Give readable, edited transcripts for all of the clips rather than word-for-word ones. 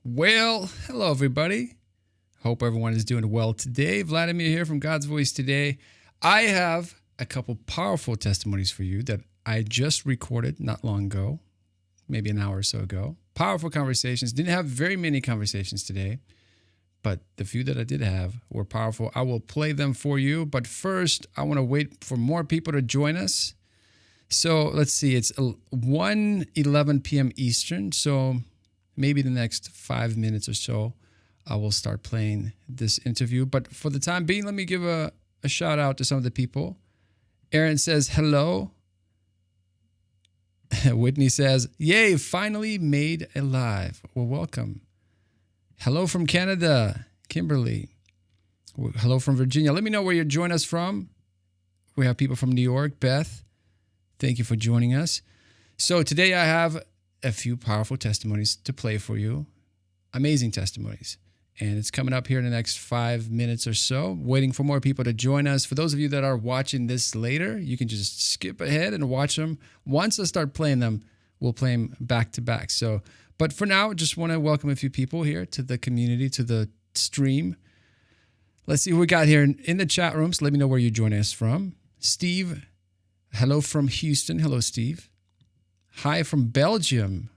Well, hello, everybody. Hope everyone is doing well today. Vladimir here from God's Voice Today. I have a couple powerful testimonies for you that I just recorded not long ago, maybe an hour or so ago. Powerful conversations. Didn't have very many conversations today, but the few that I did have were powerful. I will play them for you, but first, I want to wait for more people to join us. So let's see, it's 1:11 p.m. Eastern, so maybe the next 5 minutes or so, I will start playing this interview. But for the time being, let me give a shout out to some of the people. Aaron says, hello. Whitney says, yay, finally made alive. Well, welcome. Hello from Canada, Kimberly. Hello from Virginia. Let me know where you're joining us from. We have people from New York. Beth, thank you for joining us. So today I have a few powerful testimonies to play for you. Amazing testimonies. And it's coming up here in the next 5 minutes or so, waiting for more people to join us. For those of you that are watching this later, you can just skip ahead and watch them. Once I start playing them, we'll play them back to back. So, but for now, just want to welcome a few people here to the community, to the stream. Let's see who we got here in the chat rooms. Let me know where you're joining us from. Steve, hello from Houston. Hello, Steve. Hi from Belgium.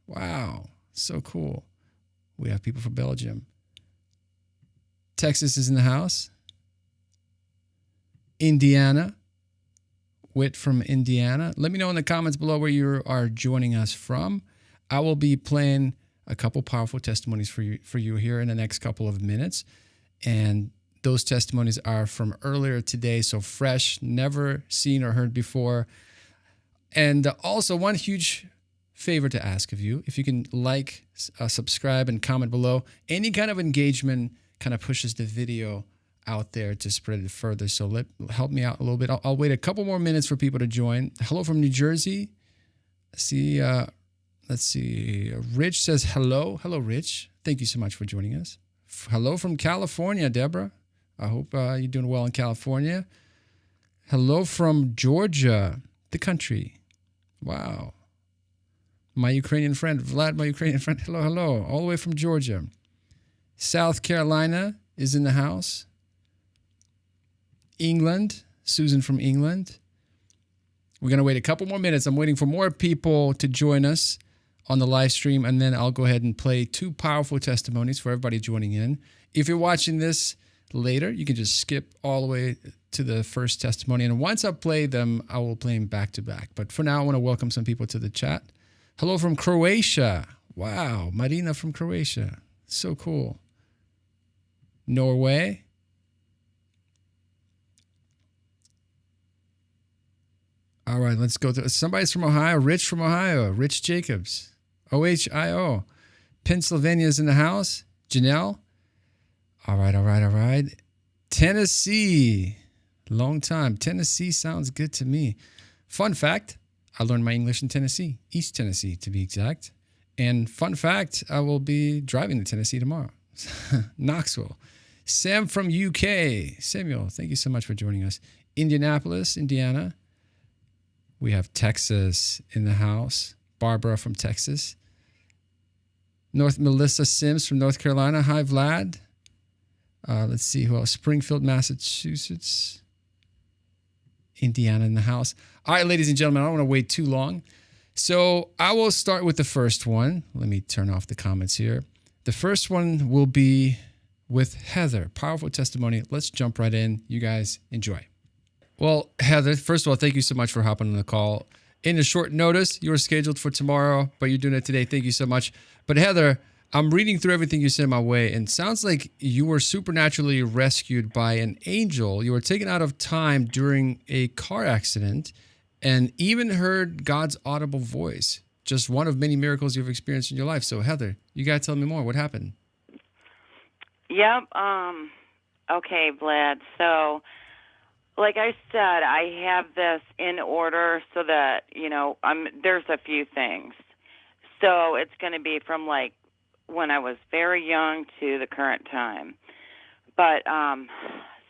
Wow, so cool. We have people from Belgium. Texas is in the house. Indiana. Whit from Indiana. Let me know in the comments below where you are joining us from. I will be playing a couple powerful testimonies for you here in the next couple of minutes. And those testimonies are from earlier today, so fresh, never seen or heard before. And also one huge favor to ask of you, if you can like, subscribe, and comment below. Any kind of engagement kind of pushes the video out there to spread it further. So help me out a little bit. I'll wait a couple more minutes for people to join. Hello from New Jersey. Let's see. Rich says hello. Hello, Rich. Thank you so much for joining us. Hello from California, Deborah. I hope you're doing well in California. Hello from Georgia, the country. Wow. My Ukrainian friend, Vlad, my Ukrainian friend. Hello, hello. All the way from Georgia. South Carolina is in the house. England, Susan from England. We're going to wait a couple more minutes. I'm waiting for more people to join us on the live stream, and then I'll go ahead and play two powerful testimonies for everybody joining in. If you're watching this later, you can just skip all the way to the first testimony. And once I play them, I will play them back to back. But for now, I want to welcome some people to the chat. Hello from Croatia. Wow. Marina from Croatia. So cool. Norway. All right, let's go to somebody's from Ohio. Rich from Ohio. Rich Jacobs. OHIO. Pennsylvania's in the house. Janelle. All right. Tennessee. Long time. Tennessee sounds good to me. Fun fact, I learned my English in Tennessee. East Tennessee, to be exact. And fun fact, I will be driving to Tennessee tomorrow. Knoxville. Sam from UK. Samuel, thank you so much for joining us. Indianapolis, Indiana. We have Texas in the house. Barbara from Texas. Melissa Sims from North Carolina. Hi, Vlad. Let's see who else. Springfield, Massachusetts. Indiana in the house. All right, ladies and gentlemen, I don't want to wait too long. So I will start with the first one. Let me turn off the comments here. The first one will be with Heather. Powerful testimony. Let's jump right in. You guys enjoy. Well, Heather, first of all, thank you so much for hopping on the call. In a short notice, you were scheduled for tomorrow, but you're doing it today. Thank you so much. But Heather, I'm reading through everything you sent my way, and it sounds like you were supernaturally rescued by an angel. You were taken out of time during a car accident and even heard God's audible voice. Just one of many miracles you've experienced in your life. So, Heather, you got to tell me more. What happened? Yep. Okay, Vlad. So, like I said, I have this in order so that, there's a few things. So it's going to be from like when I was very young to the current time. But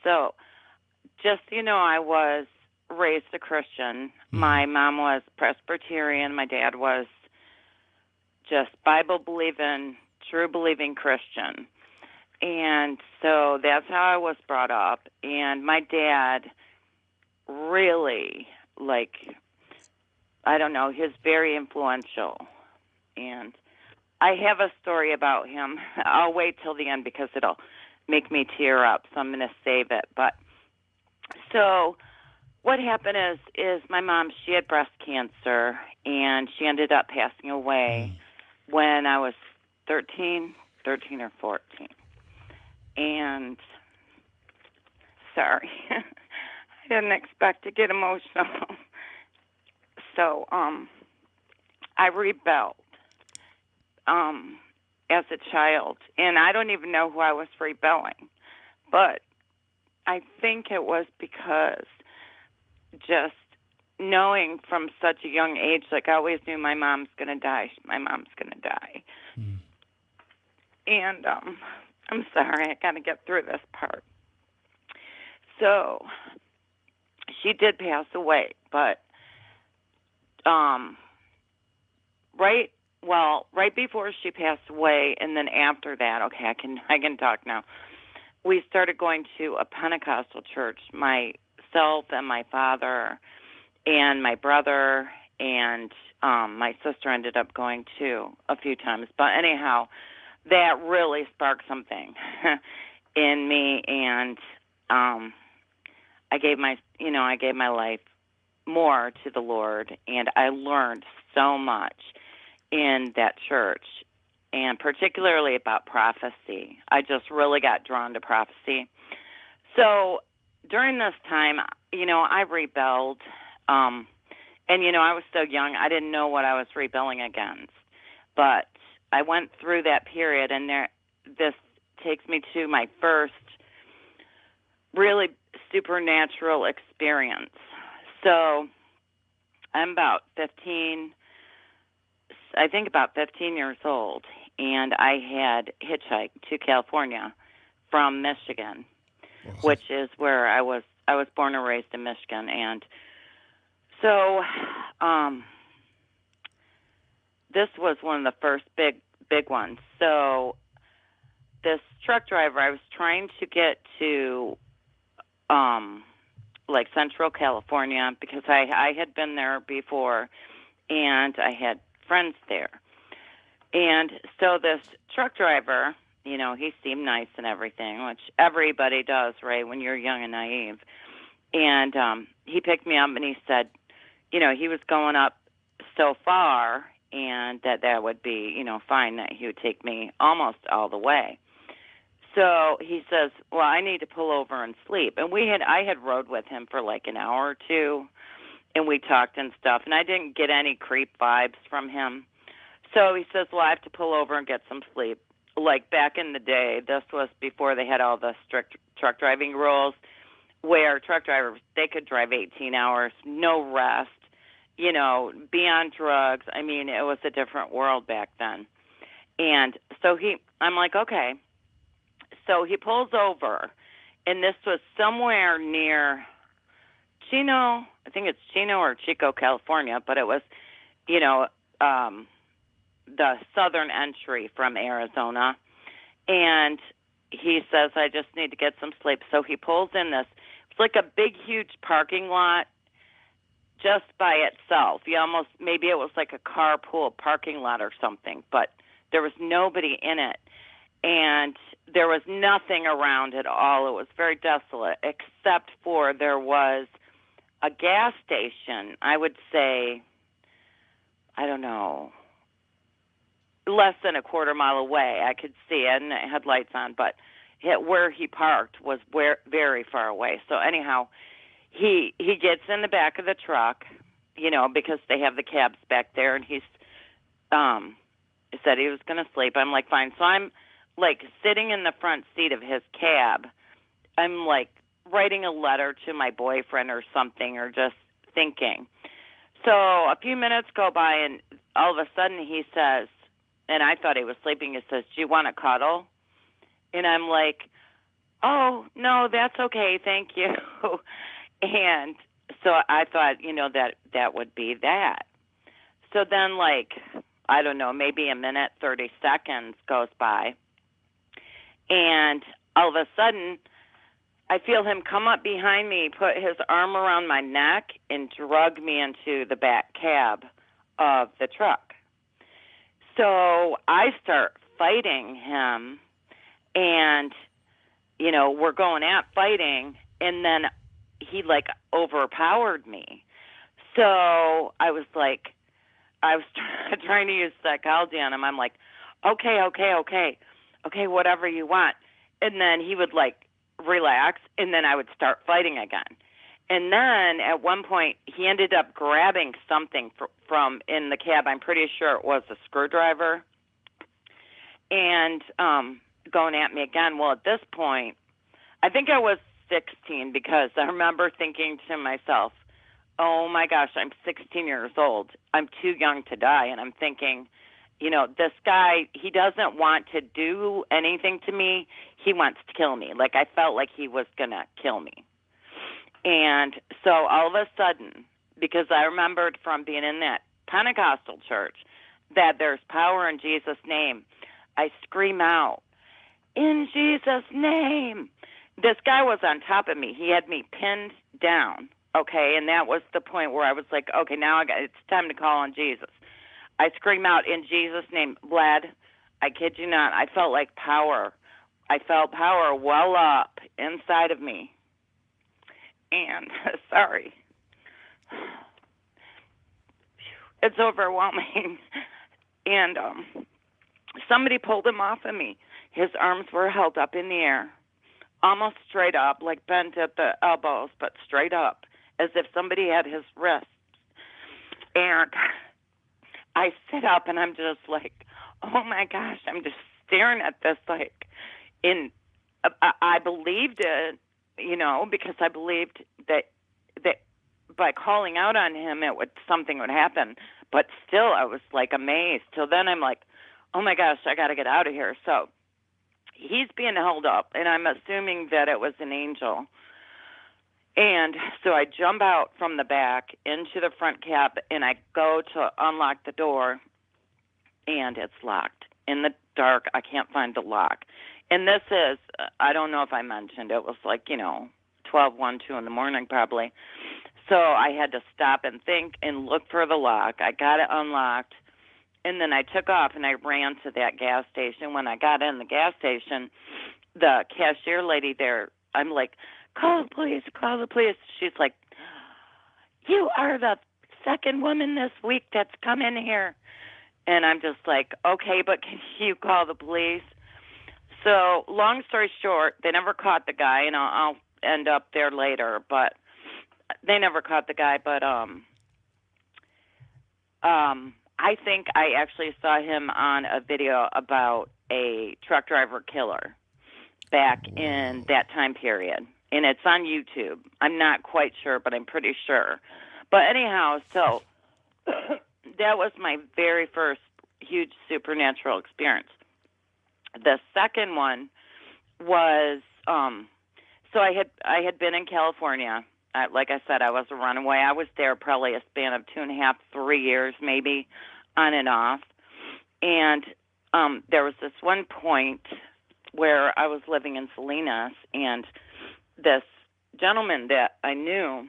so just I was raised a Christian. My mom was Presbyterian. My dad was just Bible-believing, true believing Christian. And so that's how I was brought up. And my dad really, like, I don't know, he's very influential. And I have a story about him. I'll wait till the end because it'll make me tear up, so I'm going to save it. But so what happened is my mom, she had breast cancer, and she ended up passing away when I was 13 or 14. And sorry, I didn't expect to get emotional. So I rebelled as a child, and I don't even know who I was rebelling, but I think it was because just knowing from such a young age, like I always knew my mom's going to die. My mom's going to die. And I'm sorry, I got to get through this part. So she did pass away, but right before she passed away, and then after that, okay, I can talk now. We started going to a Pentecostal church. Myself and my father and my brother and my sister ended up going too a few times. But anyhow, that really sparked something in me, and I gave my life more to the Lord, and I learned so much in that church, and particularly about prophecy. I just really got drawn to prophecy. So during this time, I rebelled, and I was so young, I didn't know what I was rebelling against. But I went through that period, and this takes me to my first really supernatural experience. So I'm about 15 years old, and I had hitchhiked to California from Michigan, which is where I was born and raised in Michigan. And so this was one of the first big ones. So this truck driver, I was trying to get to like Central California because I had been there before, and I had friends there. And so this truck driver, he seemed nice and everything, which everybody does, right, when you're young and naive. And he picked me up, and he said, he was going up so far, and that would be, fine, that he would take me almost all the way. So he says, well, I need to pull over and sleep. And I had rode with him for like an hour or two, and we talked and stuff, and I didn't get any creep vibes from him. So he says, well, I have to pull over and get some sleep. Like back in the day, this was before they had all the strict truck driving rules, where truck drivers, they could drive 18 hours, no rest, be on drugs. I mean, it was a different world back then. And so I'm like, okay. So he pulls over, and this was somewhere near Chino, I think it's Chino or Chico, California, but it was, the southern entry from Arizona. And he says, I just need to get some sleep. So he pulls in it's like a big, huge parking lot just by itself. Maybe it was like a carpool parking lot or something, but there was nobody in it. And there was nothing around at all. It was very desolate, except for there was a gas station, I would say, I don't know, less than a quarter mile away. I could see it, and it had lights on, but where he parked was very far away. So anyhow, he gets in the back of the truck, because they have the cabs back there, and he said he was going to sleep. I'm like, fine. So I'm like sitting in the front seat of his cab. I'm like writing a letter to my boyfriend or something, or just thinking. So a few minutes go by, and all of a sudden he says, and I thought he was sleeping, he says, do you want to cuddle? And I'm like, oh, no, that's okay, thank you. And so I thought, that would be that. So then, like, I don't know, maybe a minute, 30 seconds goes by. And all of a sudden, I feel him come up behind me, put his arm around my neck, and drug me into the back cab of the truck. So I start fighting him, and, you know, we're going at fighting, and then he, like, overpowered me. So I was trying to use psychology on him. I'm like, okay, whatever you want. And then he would, like, relax, and then I would start fighting again. And then at one point, he ended up grabbing something from in the cab. I'm pretty sure it was a screwdriver, and going at me again. Well, at this point, I think I was 16, because I remember thinking to myself, oh my gosh, I'm 16 years old. I'm too young to die. And I'm thinking, you know, this guy, he doesn't want to do anything to me. He wants to kill me. Like, I felt like he was going to kill me. And so all of a sudden, because I remembered from being in that Pentecostal church that there's power in Jesus' name, I scream out, in Jesus' name. This guy was on top of me. He had me pinned down, okay? And that was the point where I was like, okay, now it's time to call on Jesus. I scream out, in Jesus' name. Vlad, I kid you not, I felt like power. I felt power well up inside of me. And, sorry, it's overwhelming. And somebody pulled him off of me. His arms were held up in the air, almost straight up, like bent at the elbows, but straight up, as if somebody had his wrists. And I sit up, and I'm just like, oh my gosh, I'm just staring at this, like, I believed it, you know, because I believed that by calling out on him, something would happen. But still, I was like amazed. So then I'm like, oh my gosh, I got to get out of here. So he's being held up, and I'm assuming that it was an angel. And so I jump out from the back into the front cab, and I go to unlock the door, and it's locked. In the dark, I can't find the lock. And this is, I don't know if I mentioned, it was like, you know, 12, 1, 2 in the morning probably. So I had to stop and think and look for the lock. I got it unlocked, and then I took off, and I ran to that gas station. When I got in the gas station, the cashier lady there, I'm like, call the police, call the police. She's like, you are the second woman this week that's come in here. And I'm just like, okay, but can you call the police? So long story short, they never caught the guy, and I'll end up there later, but they never caught the guy. But I think I actually saw him on a video about a truck driver killer back in that time period. And it's on YouTube. I'm not quite sure, but I'm pretty sure. But anyhow, so that was my very first huge supernatural experience. The second one was, so I had been in California. Like I said, I was a runaway. I was there probably a span of 2.5, 3 years, maybe, on and off. And there was this one point where I was living in Salinas, and this gentleman that I knew,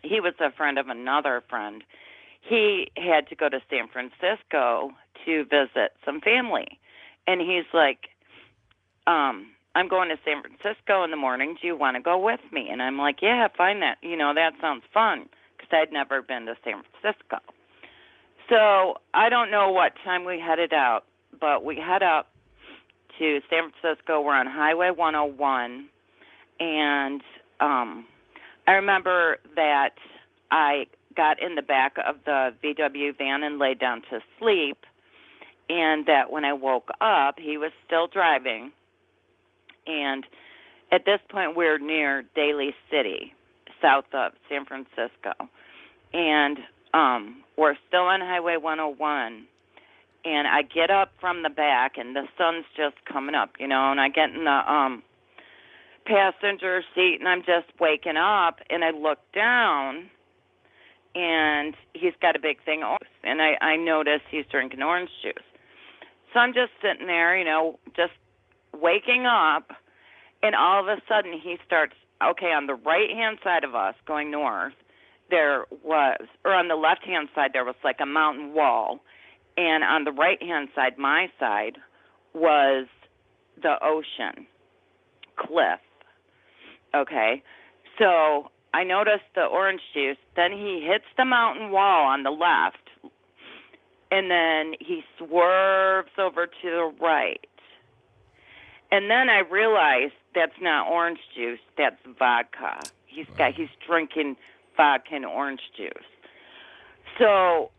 he was a friend of another friend. He had to go to San Francisco to visit some family. And he's like, I'm going to San Francisco in the morning. Do you want to go with me? And I'm like, yeah, fine. That sounds fun, because I'd never been to San Francisco. So I don't know what time we headed out, but we head up to San Francisco. We're on Highway 101. And I remember that I got in the back of the VW van and laid down to sleep, and that when I woke up, he was still driving. And at this point, we're near Daly City, south of San Francisco. And we're still on Highway 101. And I get up from the back, and the sun's just coming up, and I get in the passenger seat, and I'm just waking up, and I look down, and he's got a big thing of juice, and I noticed he's drinking orange juice. So I'm just sitting there, just waking up, and all of a sudden he starts, okay, on the right-hand side of us going north, on the left-hand side, there was like a mountain wall, and on the right-hand side, my side, was the ocean cliff. Okay, so I noticed the orange juice. Then he hits the mountain wall on the left, and then he swerves over to the right. And then I realized that's not orange juice, that's vodka. He's drinking vodka and orange juice. So,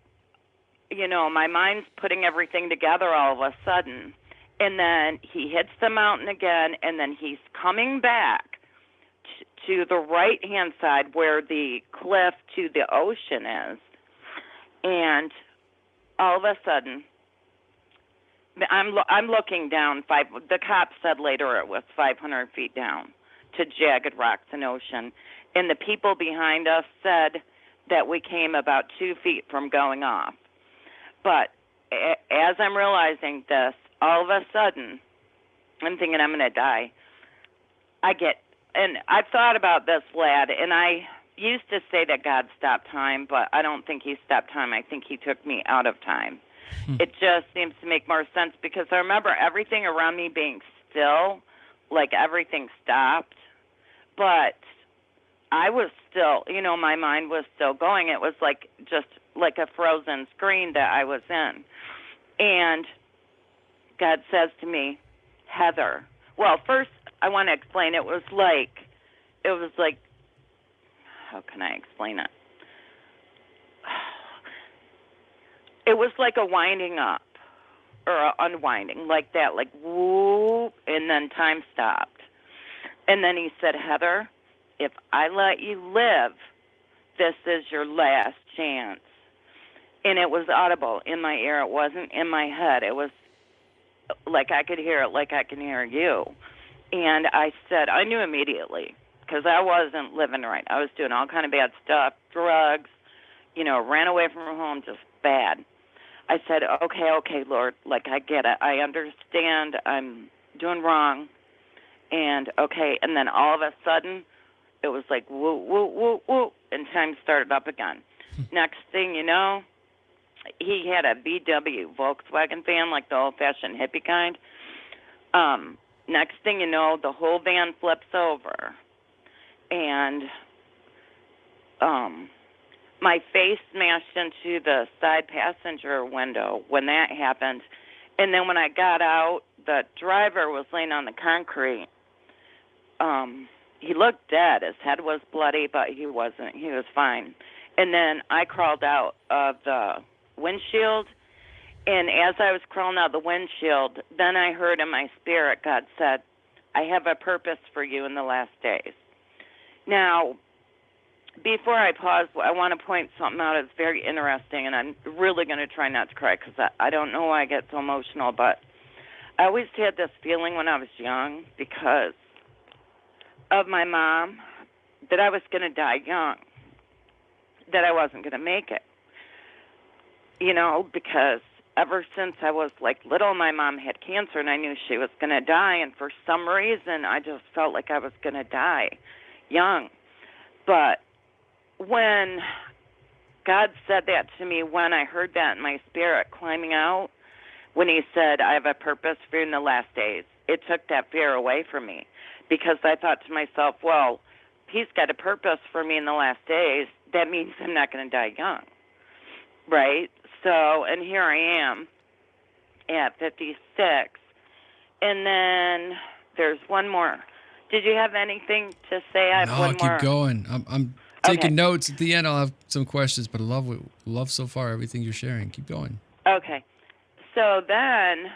my mind's putting everything together all of a sudden. And then he hits the mountain again, and then he's coming back to the right-hand side where the cliff to the ocean is. And all of a sudden, I'm looking down. The cop said later it was 500 feet down to jagged rocks and ocean. And the people behind us said that we came about 2 feet from going off. But as I'm realizing this, all of a sudden, I'm thinking I'm going to die. And I've thought about this, lad, and I used to say that God stopped time, but I don't think he stopped time. I think he took me out of time. It just seems to make more sense because I remember everything around me being still, like everything stopped, but I was still, my mind was still going. It was like just like a frozen screen that I was in. And God says to me, Heather. Well, first I want to explain. It was like, how can I explain it? It was like a winding up or a unwinding, like that, like whoop, and then time stopped. And then he said, Heather, if I let you live, this is your last chance. And it was audible in my ear. It wasn't in my head. It was like I could hear it like I can hear you. And I said, I knew immediately because I wasn't living right. I was doing all kind of bad stuff, drugs, ran away from home, just bad. I said, okay, Lord, like I get it. I understand I'm doing wrong. And okay, and then all of a sudden, it was like woo, woo, woo, woo, and time started up again. Next thing you know, he had a VW Volkswagen van, like the old-fashioned hippie kind. Next thing you know, the whole van flips over, and my face smashed into the side passenger window when that happened. And then when I got out, the driver was laying on the concrete. He looked dead. His head was bloody, but he wasn't. He was fine. And then I crawled out of the windshield. And as I was crawling out of the windshield, then I heard in my spirit, God said, I have a purpose for you in the last days. Now, before I pause, I want to point something out that's very interesting, and I'm really going to try not to cry because I don't know why I get so emotional, but I always had this feeling when I was young because of my mom that I was going to die young, that I wasn't going to make it, because ever since I was like little, my mom had cancer, and I knew she was going to die, and for some reason, I just felt like I was going to die young. But when God said that to me, when I heard that in my spirit climbing out, when he said, I have a purpose for you in the last days, it took that fear away from me because I thought to myself, well, he's got a purpose for me in the last days. That means I'm not going to die young, right? So, and here I am at 56. And then there's one more. Did you have anything to say? I have No, one more. keep going. I'm taking notes. At the end, I'll have some questions, but I love so far everything you're sharing. Keep going. Okay. So then,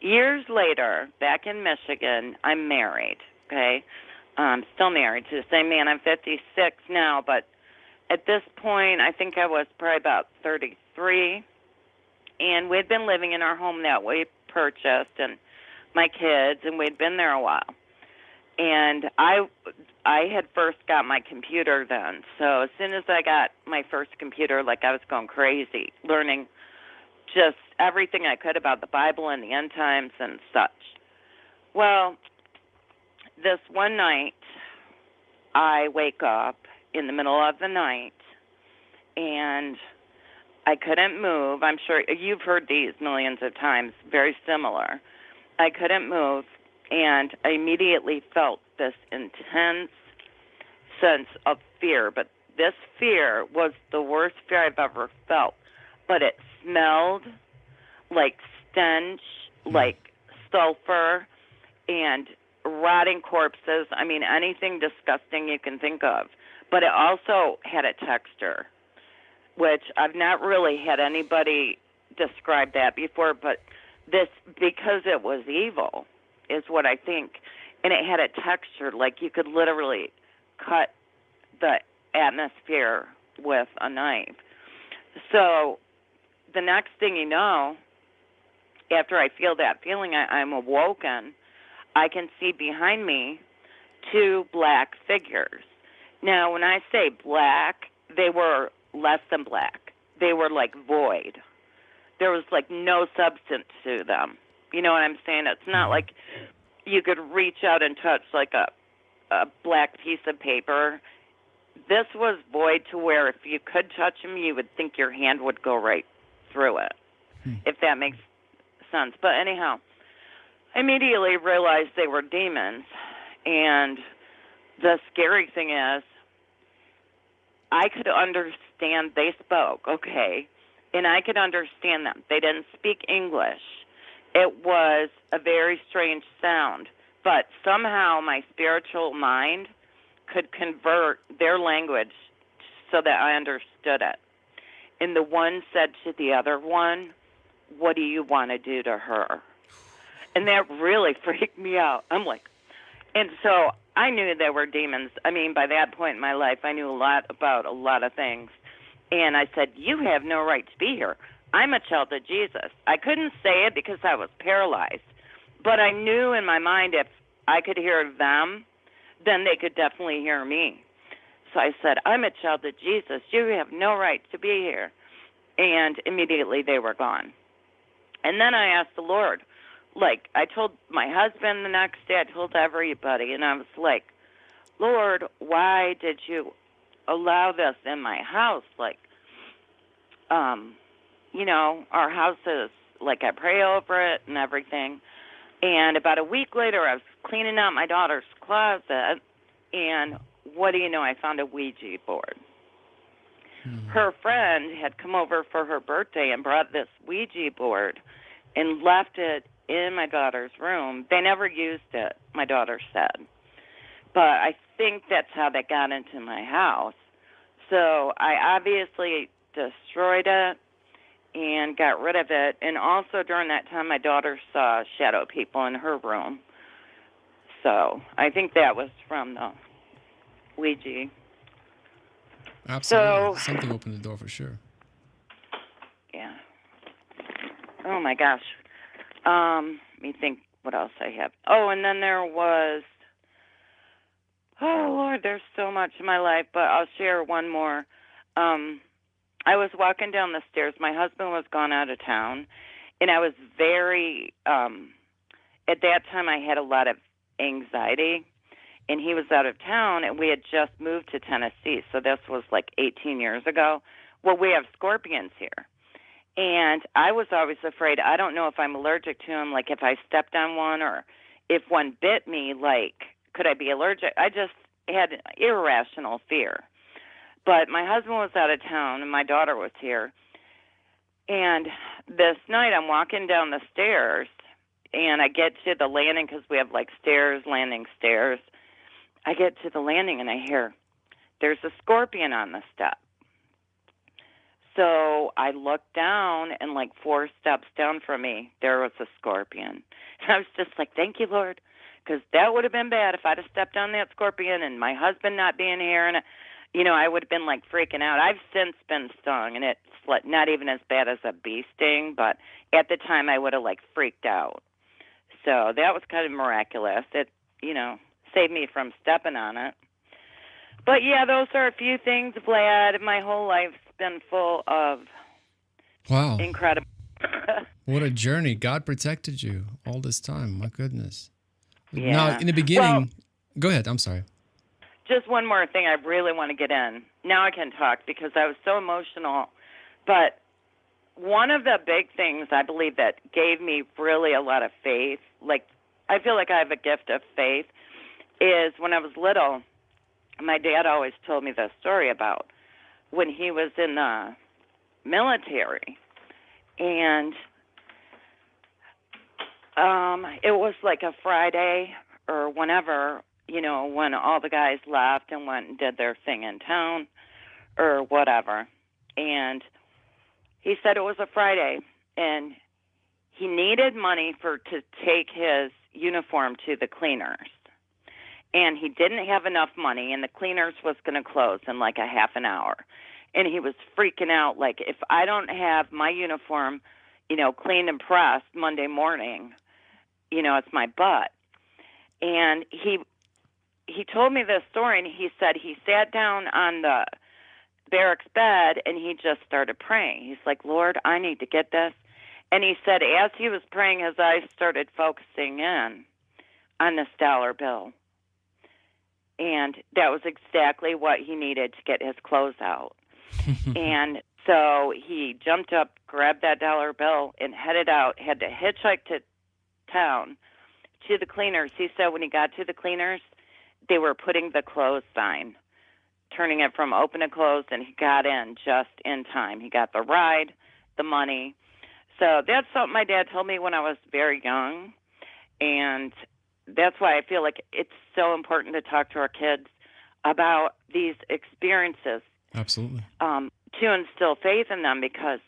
years later, back in Michigan, I'm married, okay? I'm still married to the same man. I'm 56 now, but at this point, I think I was probably about 33, and we'd been living in our home that we purchased, and my kids, and we'd been there a while. And I had first got my computer then. So as soon as I got my first computer, like I was going crazy, learning just everything I could about the Bible and the end times and such. Well, this one night, I wake up in the middle of the night, and I couldn't move. I'm sure you've heard these millions of times, very similar. I couldn't move, and I immediately felt this intense sense of fear. But this fear was the worst fear I've ever felt. But it smelled like stench, like sulfur, and rotting corpses. I mean, anything disgusting you can think of. But it also had a texture, which I've not really had anybody describe that before. But this, because it was evil, is what I think. And it had a texture, like you could literally cut the atmosphere with a knife. So the next thing you know, after I feel that feeling, I'm awoken. I can see behind me two black figures. Now, when I say black, they were less than black. They were like void. There was like no substance to them. You know what I'm saying? It's not like you could reach out and touch like a black piece of paper. This was void to where if you could touch them, you would think your hand would go right through it, if that makes sense. But anyhow, I immediately realized they were demons. And the scary thing is, I could understand they spoke, okay, and I could understand them. They didn't speak English. It was a very strange sound, but somehow my spiritual mind could convert their language so that I understood it. And the one said to the other one, "What do you want to do to her?" And that really freaked me out. I'm like, and so I knew they were demons. I mean, by that point in my life, I knew a lot about a lot of things. And I said, "You have no right to be here. I'm a child of Jesus." I couldn't say it because I was paralyzed. But I knew in my mind if I could hear them, then they could definitely hear me. So I said, "I'm a child of Jesus. You have no right to be here." And immediately they were gone. And then I asked the Lord, like I told my husband the next day, I told everybody, and I was like, "Lord, why did you allow this in my house? Like, you know, our house is, like I pray over it and everything." And about a week later, I was cleaning out my daughter's closet, and what do you know, I found a Ouija board. Her friend had come over for her birthday and brought this Ouija board and left it in my daughter's room. They never used it, my daughter said. But I think that's how they got into my house. So I obviously destroyed it and got rid of it. And also during that time, my daughter saw shadow people in her room. So I think that was from the Ouija. Absolutely. So, something opened the door for sure. Yeah. Oh, my gosh. Let me think what else I have. Oh, and then there was, oh, Lord, there's so much in my life, but I'll share one more. I was walking down the stairs. My husband was gone out of town, and I was very, at that time I had a lot of anxiety, and he was out of town, and we had just moved to Tennessee, so this was like 18 years ago. Well, we have scorpions here, and I was always afraid. I don't know if I'm allergic to them, like if I stepped on one or if one bit me, like could I be allergic? I just had irrational fear. But my husband was out of town, and my daughter was here, and this night I'm walking down the stairs, and I get to the landing because we have like stairs, landing stairs. I get to the landing and I hear, "There's a scorpion on the step." So I looked down, and like 4 steps down from me, there was a scorpion. And I was just like, "Thank you, Lord," because that would have been bad if I'd have stepped on that scorpion and my husband not being here. And, you know, I would have been like freaking out. I've since been stung, and it's like not even as bad as a bee sting, but at the time I would have like freaked out. So that was kind of miraculous. It, you know, save me from stepping on it. But yeah, those are a few things, Vlad. My whole life's been full of incredible. What a journey. God protected you all this time. My goodness. Yeah. Now, in the beginning, go ahead. I'm sorry. Just one more thing I really want to get in. Now I can talk because I was so emotional. But one of the big things I believe that gave me really a lot of faith, like I feel like I have a gift of faith, is when I was little, my dad always told me this story about when he was in the military. And it was like a Friday or whenever, when all the guys left and went and did their thing in town or whatever. And he said it was a Friday, and he needed money to take his uniform to the cleaners. And he didn't have enough money, and the cleaners was going to close in like a half an hour. And he was freaking out, like, if I don't have my uniform, cleaned and pressed Monday morning, it's my butt. And he told me this story, and he said he sat down on the barracks bed, and he just started praying. He's like, Lord, I need to get this. And he said as he was praying, his eyes started focusing in on this dollar bill. And that was exactly what he needed to get his clothes out. And so he jumped up, grabbed that dollar bill, and headed out, had to hitchhike to town to the cleaners. He said when he got to the cleaners, they were putting the close sign, turning it from open to closed, and he got in just in time. He got the ride, the money. So that's something my dad told me when I was very young, and that's why I feel like it's so important to talk to our kids about these experiences. Absolutely. To instill faith in them, because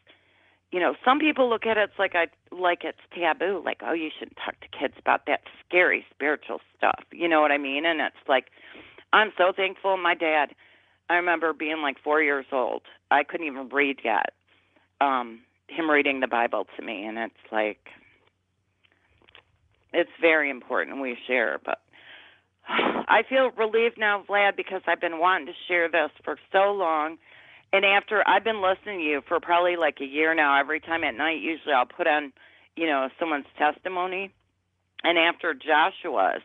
some people look at it like it's taboo, like, oh, you shouldn't talk to kids about that scary spiritual stuff. You know what I mean? And it's like, I'm so thankful. My dad, I remember being like 4 years old. I couldn't even read yet. Him reading the Bible to me, and it's like, it's very important we share. But I feel relieved now, Vlad, because I've been wanting to share this for so long. And after I've been listening to you for probably like a year now, every time at night, usually I'll put on, someone's testimony. And after Joshua's,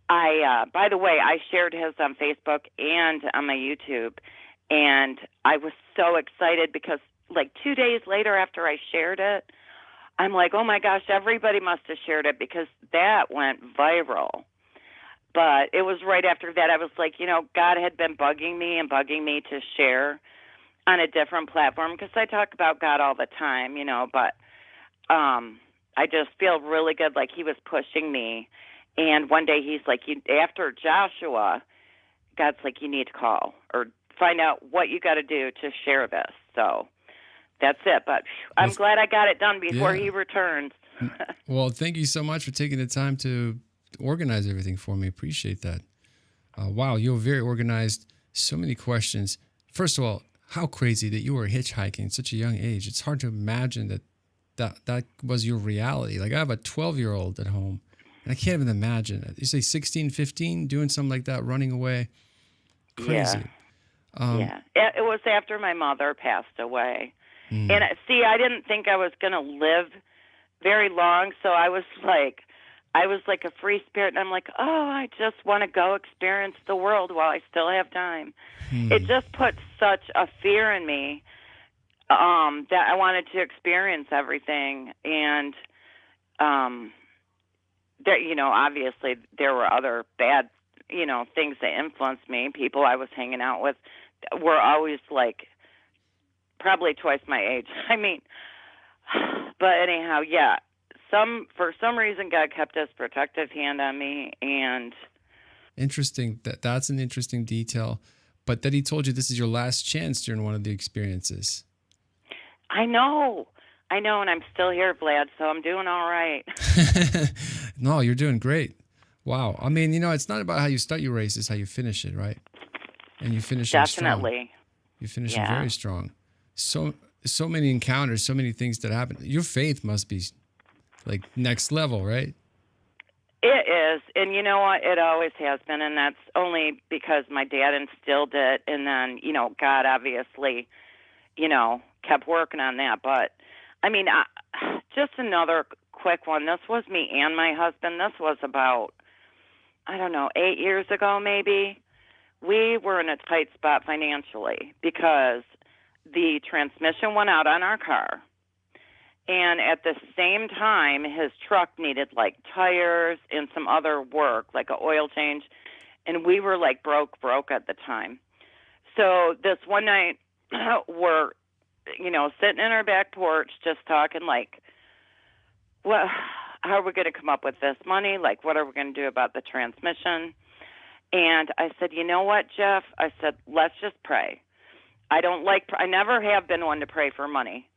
by the way, I shared his on Facebook and on my YouTube. And I was so excited because like 2 days later after I shared it, I'm like, oh my gosh, everybody must have shared it because that went viral. But it was right after that I was like, God had been bugging me to share on a different platform because I talk about God all the time, but I just feel really good, like he was pushing me. And one day he's like, after Joshua, God's like, you need to call or find out what you got to do to share this. So that's it. But I'm glad I got it done before he returns. Well, thank you so much for taking the time to organize everything for me. Appreciate that. Wow, you're very organized. So many questions. First of all, how crazy that you were hitchhiking at such a young age. It's hard to imagine that was your reality. Like I have a 12-year-old at home, and I can't even imagine it. You say 16, 15, doing something like that, running away. Crazy. Yeah. It was after my mother passed away. And I didn't think I was going to live very long, so I was like a free spirit, and I'm like, oh, I just want to go experience the world while I still have time. It just put such a fear in me that I wanted to experience everything. And, obviously there were other bad, things that influenced me. People I was hanging out with were always like probably twice my age. I mean, but anyhow, yeah. For some reason, God kept his protective hand on me, and interesting. That's an interesting detail. But that he told you this is your last chance during one of the experiences. I know, and I'm still here, Vlad. So I'm doing all right. No, you're doing great. Wow. I mean, it's not about how you start your race; it's how you finish it, right? And you finish it strong. Definitely. You finish it very strong. So many encounters, so many things that happen. Your faith must be like next level, right? It is, and you know what? It always has been, and that's only because my dad instilled it, and then God obviously kept working on that. But I mean, just another quick one. This was me and my husband. This was about, I don't know, 8 years ago maybe. We were in a tight spot financially because the transmission went out on our car. And at the same time, his truck needed like tires and some other work, like an oil change. And we were like broke at the time. So this one night, we're, sitting in our back porch just talking like, well, how are we going to come up with this money? Like, what are we going to do about the transmission? And I said, you know what, Jeff? I said, let's just pray. I never have been one to pray for money.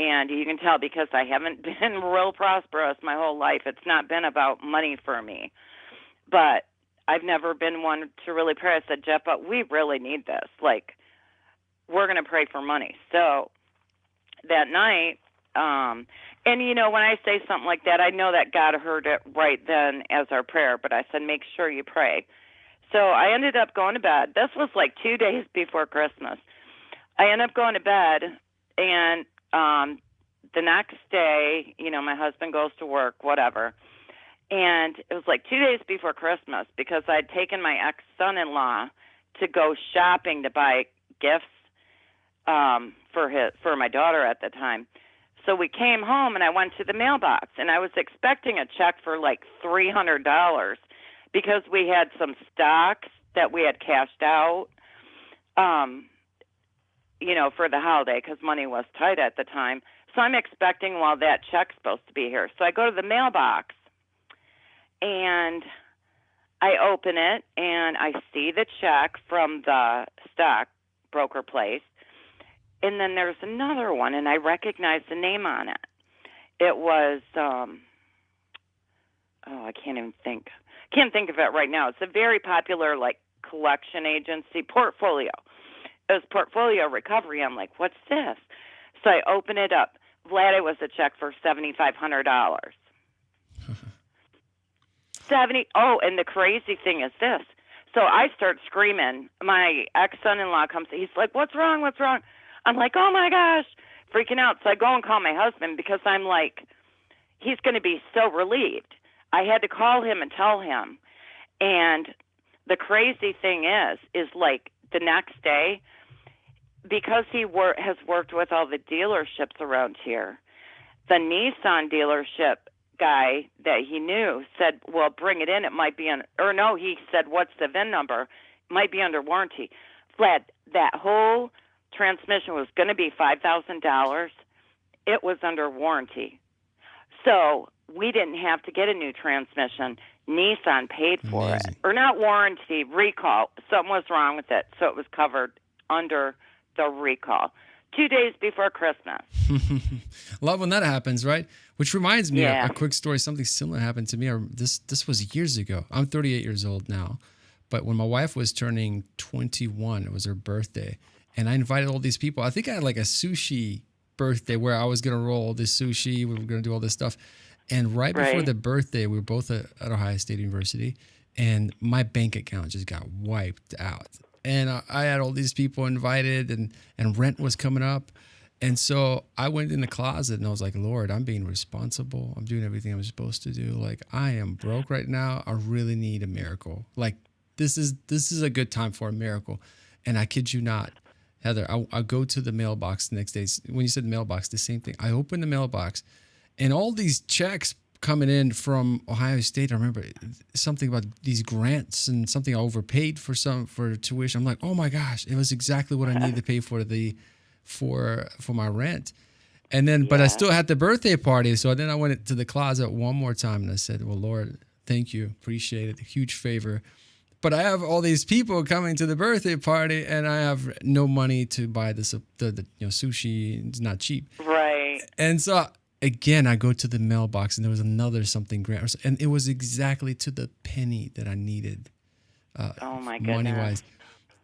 And you can tell because I haven't been real prosperous my whole life. It's not been about money for me. But I've never been one to really pray. I said, Jeff, but we really need this. Like, we're going to pray for money. So that night, and when I say something like that, I know that God heard it right then as our prayer. But I said, make sure you pray. So I ended up going to bed. This was like 2 days before Christmas. I ended up going to bed, and the next day, my husband goes to work, whatever. And it was like 2 days before Christmas because I'd taken my ex-son-in-law to go shopping to buy gifts for my daughter at the time. So we came home and I went to the mailbox and I was expecting a check for like $300 because we had some stocks that we had cashed out. For the holiday because money was tight at the time. So I'm expecting, that check's supposed to be here. So I go to the mailbox and I open it and I see the check from the stock broker place. And then there's another one and I recognize the name on it. It was, I can't even think. Can't think of it right now. It's a very popular collection agency, Portfolio. It was Portfolio Recovery. I'm like, what's this? So I open it up. Vlad, it was a check for $7,500. And the crazy thing is this. So I start screaming. My ex-son-in-law comes. He's like, what's wrong? What's wrong? I'm like, oh, my gosh, freaking out. So I go and call my husband because I'm like, he's going to be so relieved. I had to call him and tell him. And the crazy thing is like the next day, because he has worked with all the dealerships around here, the Nissan dealership guy that he knew said, well, bring it in. It might be he said, what's the VIN number? It might be under warranty. Vlad, that whole transmission was going to be $5,000. It was under warranty. So we didn't have to get a new transmission. Nissan paid for it. Or not warranty, recall. Something was wrong with it. So it was covered under the recall. 2 days before Christmas. Love when that happens, right? Which reminds me, a quick story. Something similar happened to me. This was years ago. I'm 38 years old now. But when my wife was turning 21, it was her birthday. And I invited all these people. I think I had like a sushi birthday where I was going to roll this sushi. We were going to do all this stuff. And right before the birthday, we were both at Ohio State University. And my bank account just got wiped out. And I had all these people invited and rent was coming up. And so I went in the closet and I was like, Lord, I'm being responsible. I'm doing everything I'm supposed to do. Like, I am broke right now. I really need a miracle. Like, this is a good time for a miracle. And I kid you not, Heather, I go to the mailbox the next day. When you said mailbox, the same thing. I open the mailbox and all these checks coming in from Ohio State. I remember something about these grants and something I overpaid for tuition. I'm like, oh my gosh, it was exactly what I needed to pay for my rent. And then, but I still had the birthday party. So then I went to the closet one more time and I said, well, Lord, thank you. Appreciate it. A huge favor. But I have all these people coming to the birthday party and I have no money to buy the sushi. It's not cheap. Right. And so again, I go to the mailbox and there was another something grant, and it was exactly to the penny that I needed. Oh my goodness. Money-wise.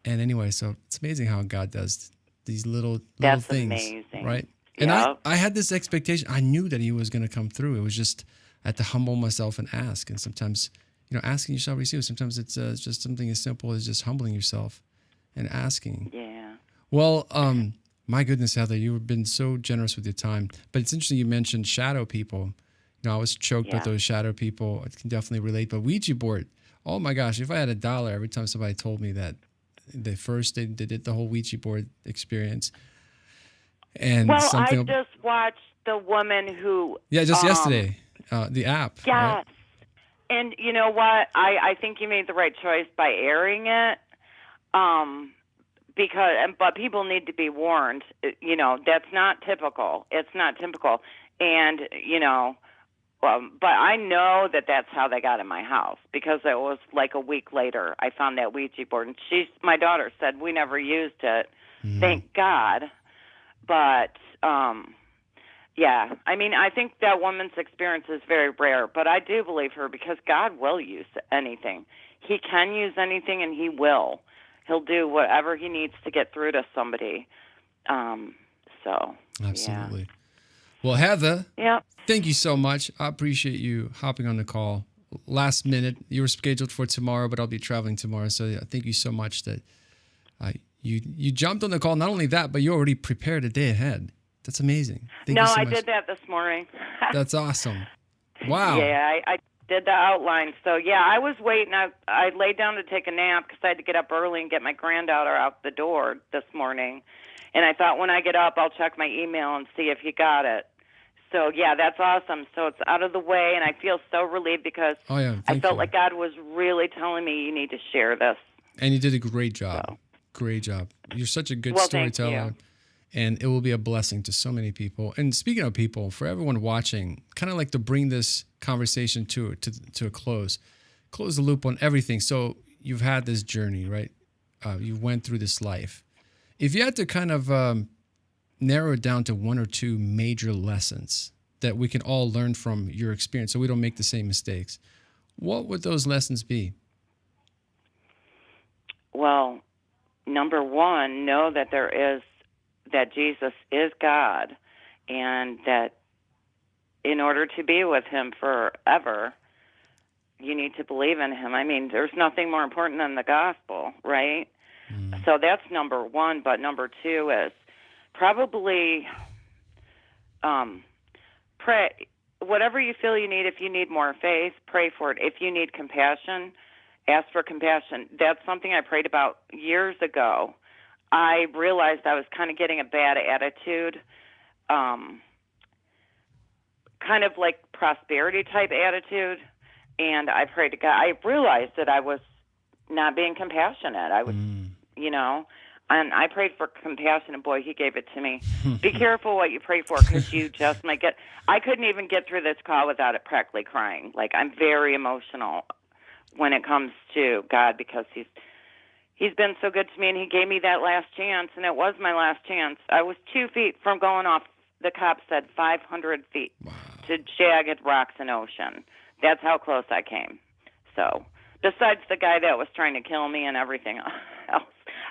And anyway, so it's amazing how God does these little That's things, amazing. right? And I had this expectation. I knew that He was going to come through. It was just I had to humble myself and ask. And sometimes asking yourself receive. Sometimes it's just something as simple as just humbling yourself and asking. Yeah. Well, my goodness, Heather, you've been so generous with your time. But it's interesting you mentioned shadow people. I was choked by Yeah. those shadow people. I can definitely relate. But Ouija board, oh my gosh, if I had $1 every time somebody told me that they did the whole Ouija board experience and Well, I something. just watched the woman who. Yeah, just yesterday, the app, right? Yes. And you know what? I think you made the right choice by airing it. But people need to be warned. That's not typical. It's not typical. And but I know that that's how they got in my house, because it was like a week later I found that Ouija board, and my daughter said we never used it, thank God. But yeah, I mean, I think that woman's experience is very rare, but I do believe her, because God will use anything. He can use anything, and He will. He'll do whatever He needs to get through to somebody. So Absolutely. Yeah. Well, Heather, Yeah. thank you so much. I appreciate you hopping on the call. Last minute, you were scheduled for tomorrow, but I'll be traveling tomorrow. So yeah, thank you so much that you jumped on the call. Not only that, but you already prepared a day ahead. That's amazing. Thank you so I much. did that this morning. That's awesome. Wow. Yeah, I did the outline. So yeah, I was waiting. I laid down to take a nap because I had to get up early and get my granddaughter out the door this morning. And I thought, when I get up, I'll check my email and see if he got it. So yeah, that's awesome. So it's out of the way, and I feel so relieved, because I felt like God was really telling me, you need to share this. And you did a great job. So. Great job. You're such a good Well, storyteller. thank you. And it will be a blessing to so many people. And speaking of people, for everyone watching, kind of like to bring this conversation to a close the loop on everything. So you've had this journey, right? You went through this life. If you had to kind of narrow it down to one or two major lessons that we can all learn from your experience so we don't make the same mistakes, what would those lessons be? Well, number one, know that that Jesus is God, and that in order to be with Him forever, you need to believe in Him. I mean, there's nothing more important than the gospel, right? So that's number one. But number two is probably pray. Whatever you feel you need, if you need more faith, pray for it. If you need compassion, ask for compassion. That's something I prayed about years ago. I realized I was kind of getting a bad attitude, kind of like prosperity type attitude, and I prayed to God. I realized that I was not being compassionate. I was, and I prayed for compassion, and boy, He gave it to me. Be careful what you pray for, because you just might get. I couldn't even get through this call without it practically crying. Like, I'm very emotional when it comes to God, because He's been so good to me, and He gave me that last chance, and it was my last chance. I was 2 feet from going off. The cop said 500 feet to jagged rocks and ocean. That's how close I came. So, besides the guy that was trying to kill me and everything else,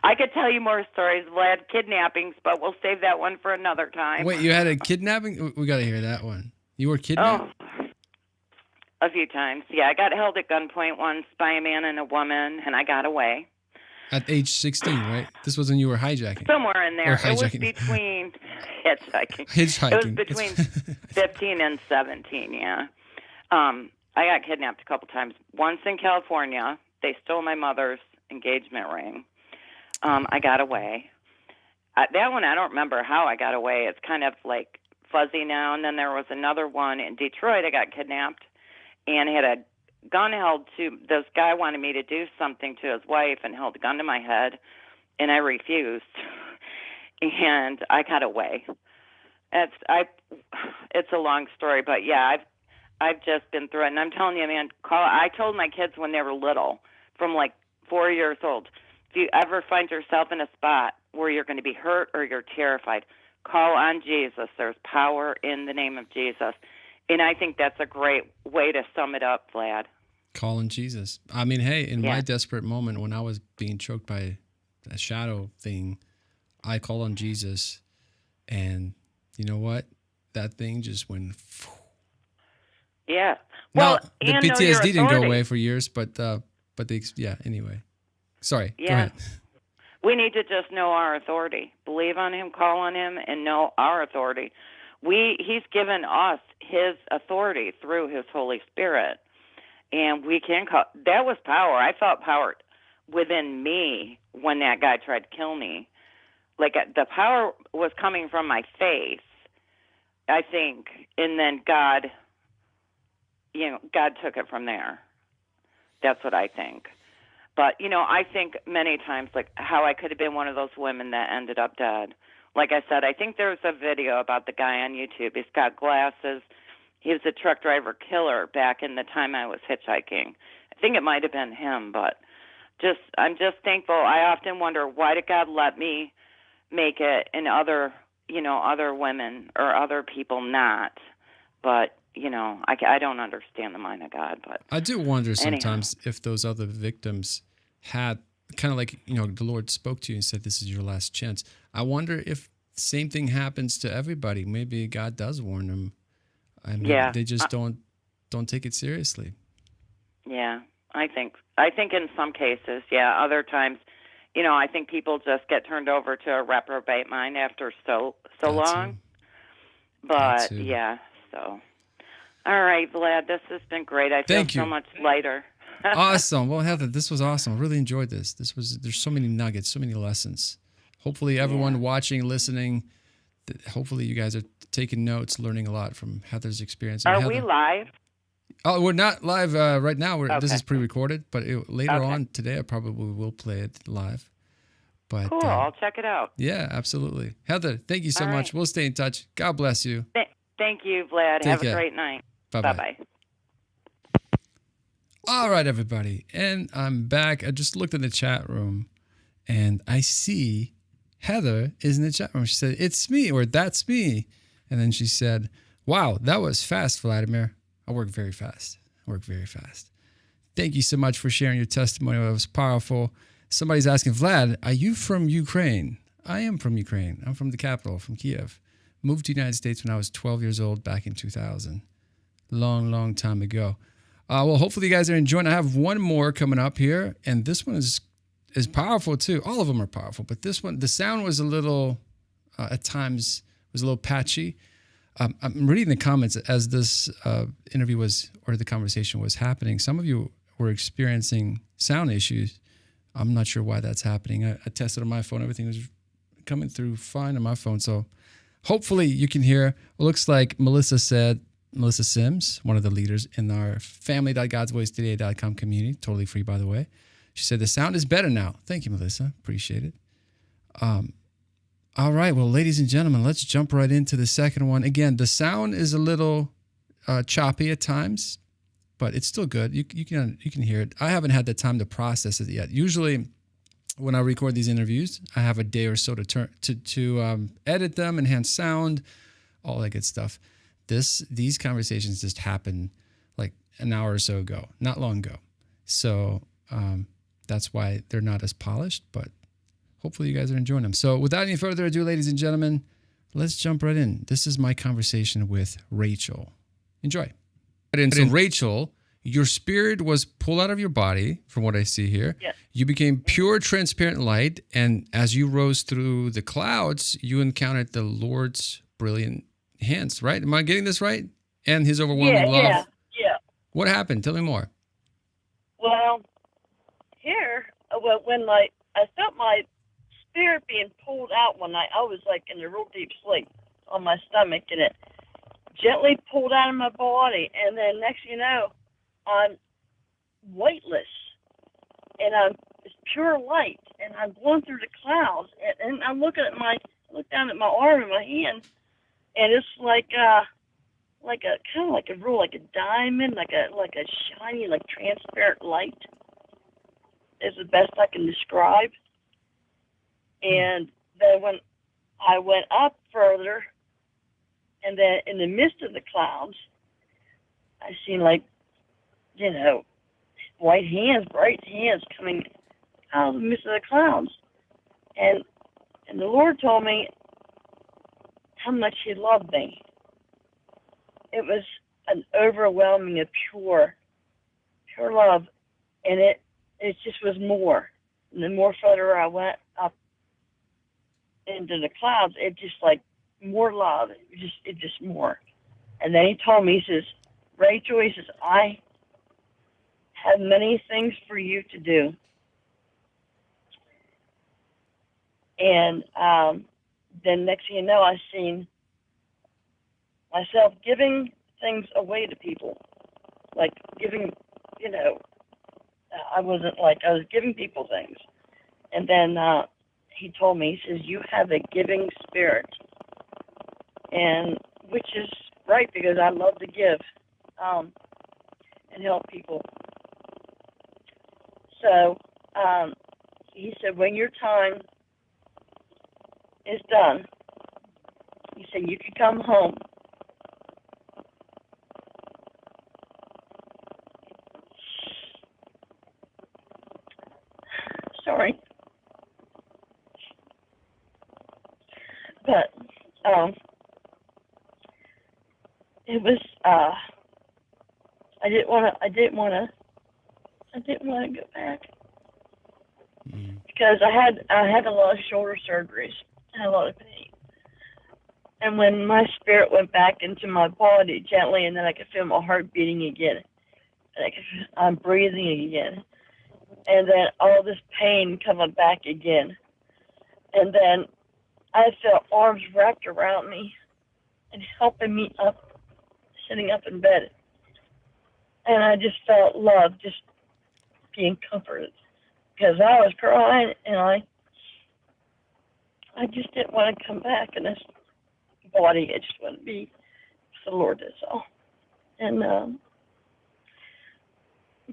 I could tell you more stories, Vlad, kidnappings, but we'll save that one for another time. Wait, you had a kidnapping? We got to hear that one. You were kidnapped? Oh, a few times. Yeah, I got held at gunpoint once by a man and a woman, and I got away. At age 16, right? This was when you were hijacking. Somewhere in there. Or hijacking. It was between hitchhiking. Hitchhiking. It was between 15 and 17, yeah. I got kidnapped a couple times. Once in California, they stole my mother's engagement ring. I got away. That one, I don't remember how I got away. It's kind of like fuzzy now. And then there was another one in Detroit. I got kidnapped and had a gun held to. This guy wanted me to do something to his wife and held a gun to my head, and I refused. And I got away. It's a long story, but yeah, I've just been through it. And I'm telling you, man, I told my kids when they were little, from like 4 years old, if you ever find yourself in a spot where you're going to be hurt or you're terrified, call on Jesus. There's power in the name of Jesus. And I think that's a great way to sum it up, Vlad. Call on Jesus. I mean, hey, in my desperate moment when I was being choked by a shadow thing, I called on Jesus. And you know what? That thing just went... Yeah. No, Well, the and know your PTSD didn't go authority. away for years, but yeah. Anyway, sorry. Go Yeah. ahead. We need to just know our authority. Believe on him, call on him, and know our authority. He's given us his authority through his Holy Spirit. And we can call that was power. I felt power within me when that guy tried to kill me. Like the power was coming from my faith, I think, and then God took it from there. That's what I think. But, I think many times, like, how I could have been one of those women that ended up dead. Like I said, I think there's a video about the guy on YouTube. He's got glasses. He was a truck driver killer back in the time I was hitchhiking. I think it might have been him, but I'm just thankful. I often wonder, why did God let me make it and other women or other people not? But, I don't understand the mind of God. But I do wonder anyhow. sometimes if those other victims had kind of like, the Lord spoke to you and said, this is your last chance. I wonder if the same thing happens to everybody. Maybe God does warn them. I mean, they just don't take it seriously. Yeah, I think in some cases, yeah. Other times, I think people just get turned over to a reprobate mind after so long. But yeah, so. All right, Vlad, this has been great. I feel so much lighter. Awesome. Well, Heather, this was awesome. I really enjoyed this. There's so many nuggets, so many lessons. Hopefully everyone watching, listening, hopefully you guys are taking notes, learning a lot from Heather's experience. Are we live? Oh, we're not live right now. Okay. This is pre-recorded, but later on today, I probably will play it live. But, cool. I'll check it out. Yeah, absolutely. Heather, thank you so much. We'll stay in touch. God bless you. Thank you, Vlad. Take care. A great night. Bye-bye. Bye-bye. All right, everybody. And I'm back. I just looked in the chat room, and I see Heather is in the chat room. She said, it's me, or that's me. And then she said, wow, that was fast, Vladimir. I work very fast. Thank you so much for sharing your testimony. It was powerful. Somebody's asking, Vlad, are you from Ukraine? I am from Ukraine. I'm from the capital, from Kiev. Moved to the United States when I was 12 years old back in 2000. Long time ago. Well, hopefully you guys are enjoying. I have one more coming up here, and this one is powerful too. All of them are powerful, but this one, the sound was a little, at times, was a little patchy. I'm reading the comments as this interview or the conversation was happening. Some of you were experiencing sound issues. I'm not sure why that's happening. I tested on my phone. Everything was coming through fine on my phone. So hopefully you can hear. It looks like Melissa Sims, one of the leaders in our family.godsvoicetoday.com community, totally free, by the way. She said, the sound is better now. Thank you, Melissa. Appreciate it. All right. Well, ladies and gentlemen, let's jump right into the second one. Again, the sound is a little choppy at times, but it's still good. You can hear it. I haven't had the time to process it yet. Usually when I record these interviews, I have a day or so to edit them, enhance sound, all that good stuff. These conversations just happened like an hour or so ago, not long ago. So that's why they're not as polished, but hopefully you guys are enjoying them. So without any further ado, ladies and gentlemen, let's jump right in. This is my conversation with Rachel. Enjoy. And so Rachel, your spirit was pulled out of your body, from what I see here. Yes. You became pure, transparent light, and as you rose through the clouds, you encountered the Lord's brilliant hands, right? Am I getting this right? And his overwhelming love? Yeah. What happened? Tell me more. Well, when I felt my spirit being pulled out one night, I was like in a real deep sleep on my stomach, and it gently pulled out of my body, and then next you know, I'm weightless, and it's pure light, and I'm going through the clouds, and I'm look down at my arm and my hand, and it's like a kind of like a real, like a diamond, like a shiny, like transparent light is the best I can describe. And then when I went up further, and then in the midst of the clouds, I seen white hands, bright hands coming out of the midst of the clouds. And the Lord told me how much he loved me. It was an overwhelming of pure love, and it just was more. And the more further I went up into the clouds, it just like more love, it just more. And then he told me, he says, Rachel, he says, I have many things for you to do. And then next thing you know, I seen myself giving things away to people, like giving, you know, I wasn't like, I was giving people things. And then he told me, he says, you have a giving spirit. And which is right, because I love to give and help people. So he said, when your time is done, he said, you can come home. Sorry. But it was I didn't want to go back because I had a lot of shoulder surgeries and a lot of pain. And when my spirit went back into my body gently, and then I could feel my heart beating again, and I'm breathing again, and then all this pain coming back again, and then I felt arms wrapped around me and helping me up, sitting up in bed. And I just felt love, just being comforted. Because I was crying, and I just didn't want to come back in this body. I just want to be with the Lord, that's all. And,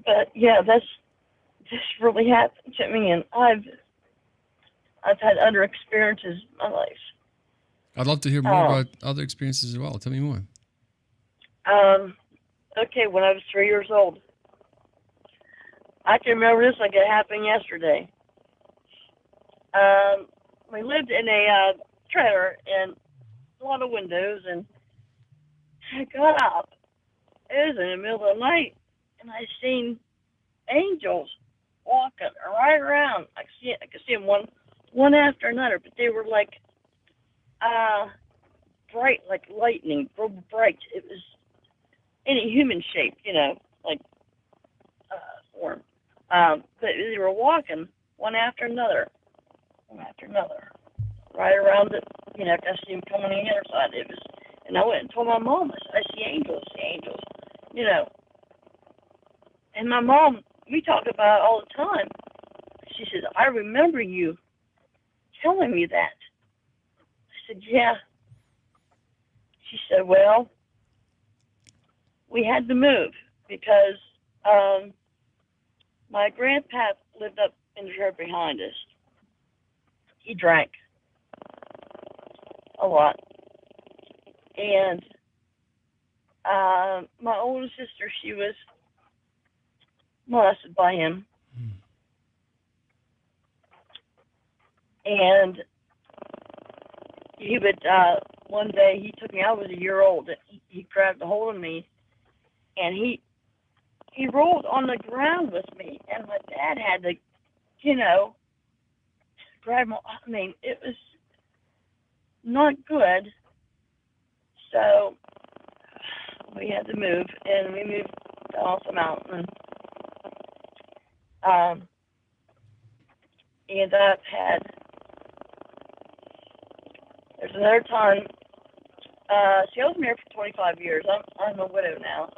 but yeah, this really happened to me, and I've had other experiences in my life. I'd love to hear more about other experiences as well. Tell me more. Okay, when I was 3 years old, I can remember this like it happened yesterday. We lived in a trailer and a lot of windows, and I got up. It was in the middle of the night, and I seen angels walking right around. I could see them one after another, but they were like bright, like lightning, bright. It was any human shape, you know, like form. But they were walking one after another, right around it. You know, I see them coming on the other side. It was, and I went and told my mom, I see angels, you know. And my mom, we talk about it all the time. She says, I remember you telling me that. I said, yeah. She said, well, we had to move because my grandpa lived up in the road behind us. He drank a lot. And my older sister, she was molested by him. And he would, one day he took me, I was a year old, and he grabbed a hold of me, and he rolled on the ground with me, and my dad had to, you know, grab him. I mean, it was not good. So we had to move, and we moved off the mountain. And I've had, there's another time, see, I was married for 25 years. I'm a widow now.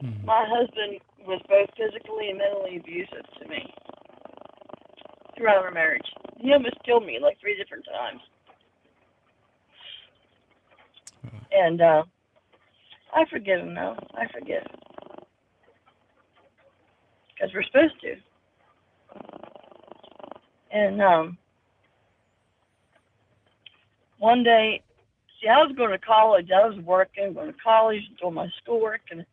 Mm-hmm. My husband was both physically and mentally abusive to me throughout our marriage. He almost killed me like 3 different times. And I forgive him now. I forgive. Because we're supposed to. And one day, see, I was going to college. I was working, going to college, doing my schoolwork, and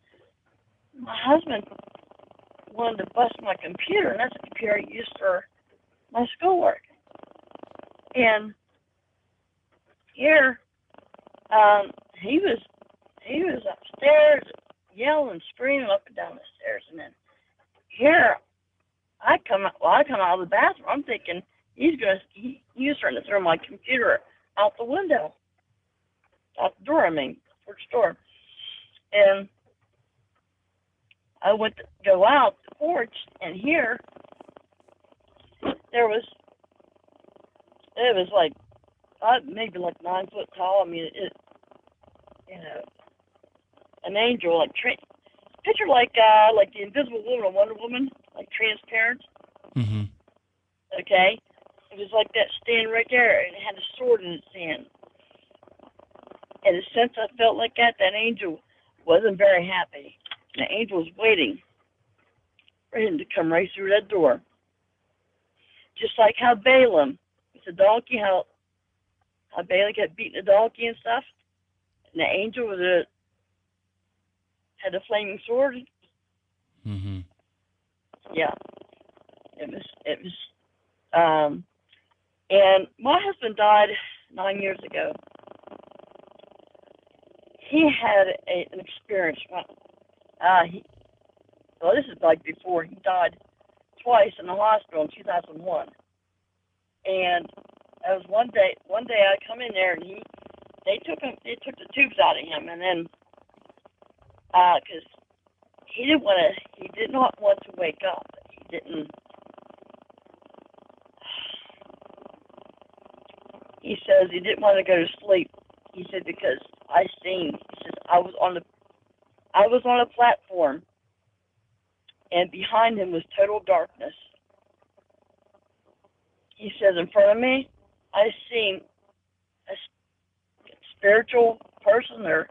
my husband wanted to bust my computer, and that's the computer I used for my schoolwork. And here, he he was upstairs yelling, screaming up and down the stairs, and then here I come out. Well, I come out of the bathroom. I'm thinking he was trying to throw my computer out the window, out the door. I mean, porch door. And I went to go out the porch, and here it was like maybe like 9 foot tall. I mean, an angel, like picture like the Invisible Woman or Wonder Woman, like transparent. Mm-hmm. Okay, it was like that standing right there, and it had a sword in its hand. And since I felt like that angel wasn't very happy. The angel was waiting for him to come right through that door. Just like how Balaam with the donkey, how Balaam kept beating the donkey and stuff, and the angel had a flaming sword. Mm-hmm. Yeah, it was. And my husband died 9 years ago. He had an experience. This is like before he died twice in the hospital in 2001. And that was one day I come in there and they took the tubes out of him, and then because he did not want to wake up. He says he didn't want to go to sleep. He said because he says I was on a platform, and behind him was total darkness. He says in front of me, I seen a spiritual person there,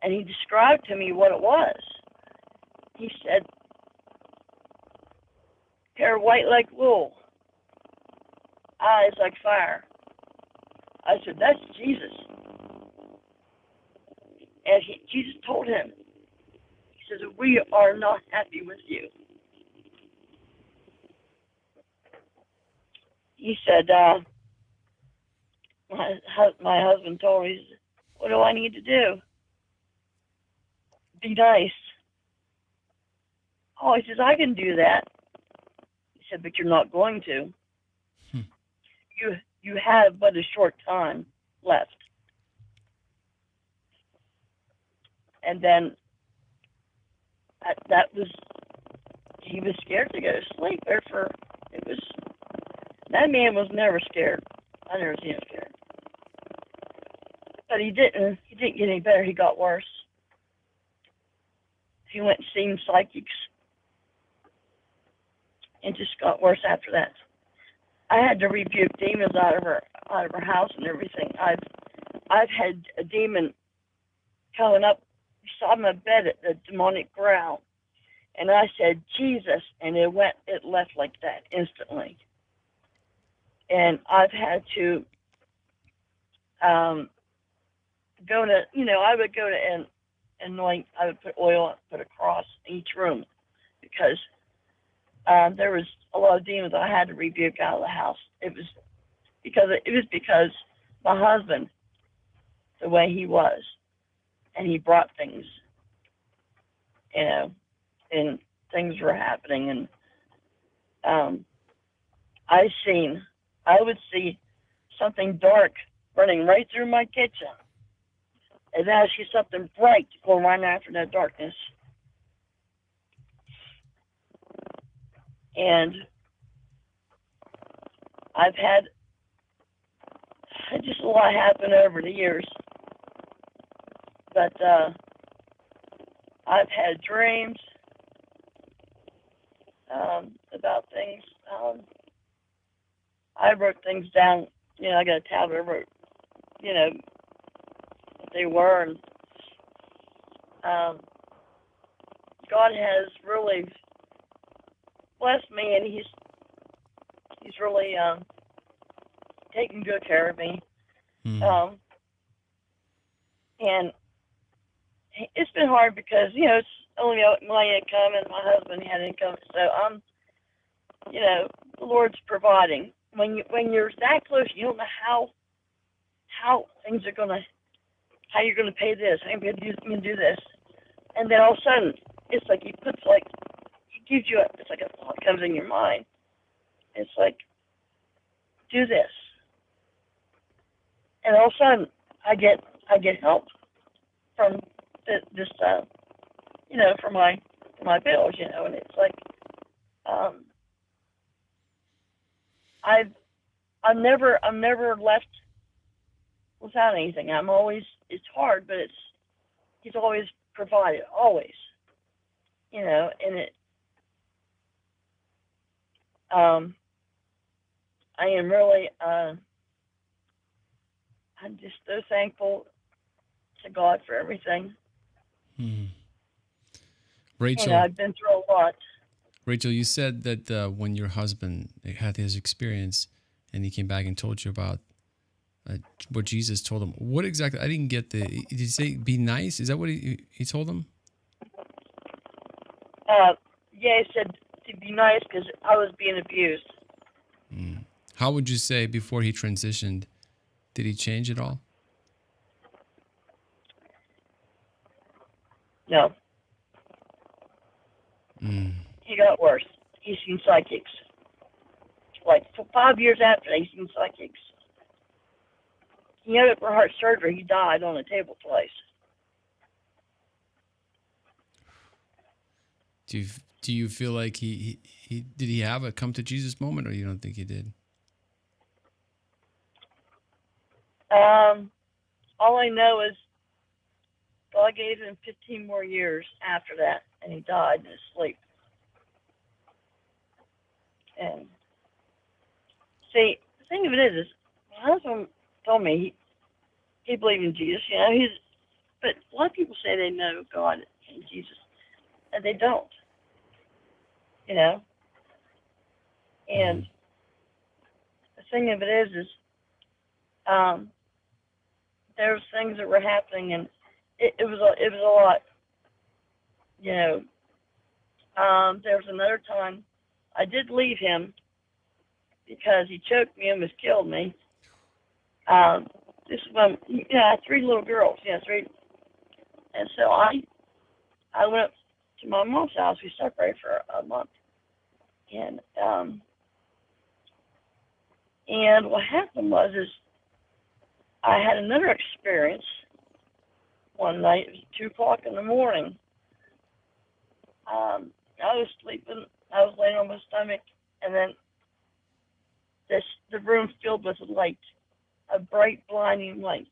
and he described to me what it was. He said, hair white like wool, eyes like fire. I said, that's Jesus. And Jesus told him, he says, we are not happy with you. He said, my husband told me, he said, what do I need to do? Be nice. Oh, he says, I can do that. He said, but you're not going to. You have but a short time left. And then he was scared to go to sleep. That man was never scared. I never seen him scared. But he didn't get any better. He got worse. He went and seen psychics and just got worse after that. I had to rebuke demons out of her house and everything. I've had a demon coming up beside my bed at the demonic growl, and I said Jesus, and it left like that instantly. And I've had to go to, I would go to and anoint. I would put oil, put a cross in each room, because there was a lot of demons I had to rebuke out of the house. It was because my husband, the way he was, and he brought things, and things were happening, and I would see something dark running right through my kitchen, and then I see something bright going right after that darkness. And I've had just a lot happen over the years. But I've had dreams about things. I wrote things down. I got a tablet. I wrote, what they were. And God has really blessed me, and He's really taking good care of me. And it's been hard because it's only my income, and my husband had income, so the Lord's providing. When you're that close, you don't know how things are going to how you going to pay this? How you going to do this? And then all of a sudden, it's like he gives you it's like a thought comes in your mind. It's like, do this. And all of a sudden, I get help from this, for my bills, and it's like, I'm never left without anything. It's hard, but he's always provided, always, and I am really, I'm just so thankful to God for everything. Rachel, I've been through a lot. Rachel, you said that when your husband had his experience and he came back and told you about what Jesus told him. What exactly? I didn't get did he say be nice? Is that what he told him? Yeah, he said to be nice because I was being abused. How would you say before he transitioned, did he change at all? No. He got worse. He's seen psychics. Like for 5 years after that, he's seen psychics. He had it for heart surgery. He died on a table twice. Do you feel like he did he have a come to Jesus moment, or you don't think he did? All I know is God gave him 15 more years after that, and he died in his sleep. And see, the thing of it is my husband told me he believed in Jesus. But a lot of people say they know God and Jesus, and they don't. And the thing of it is there was things that were happening, and it was a lot. There was another time I did leave him because he choked me and almost killed me. This is when I had 3 little girls. Three, and so I went up to my mom's house. We separated for a month, and what happened was I had another experience one night. It was 2:00 in the morning. I was sleeping. I was laying on my stomach, and then the room filled with light, a bright, blinding light.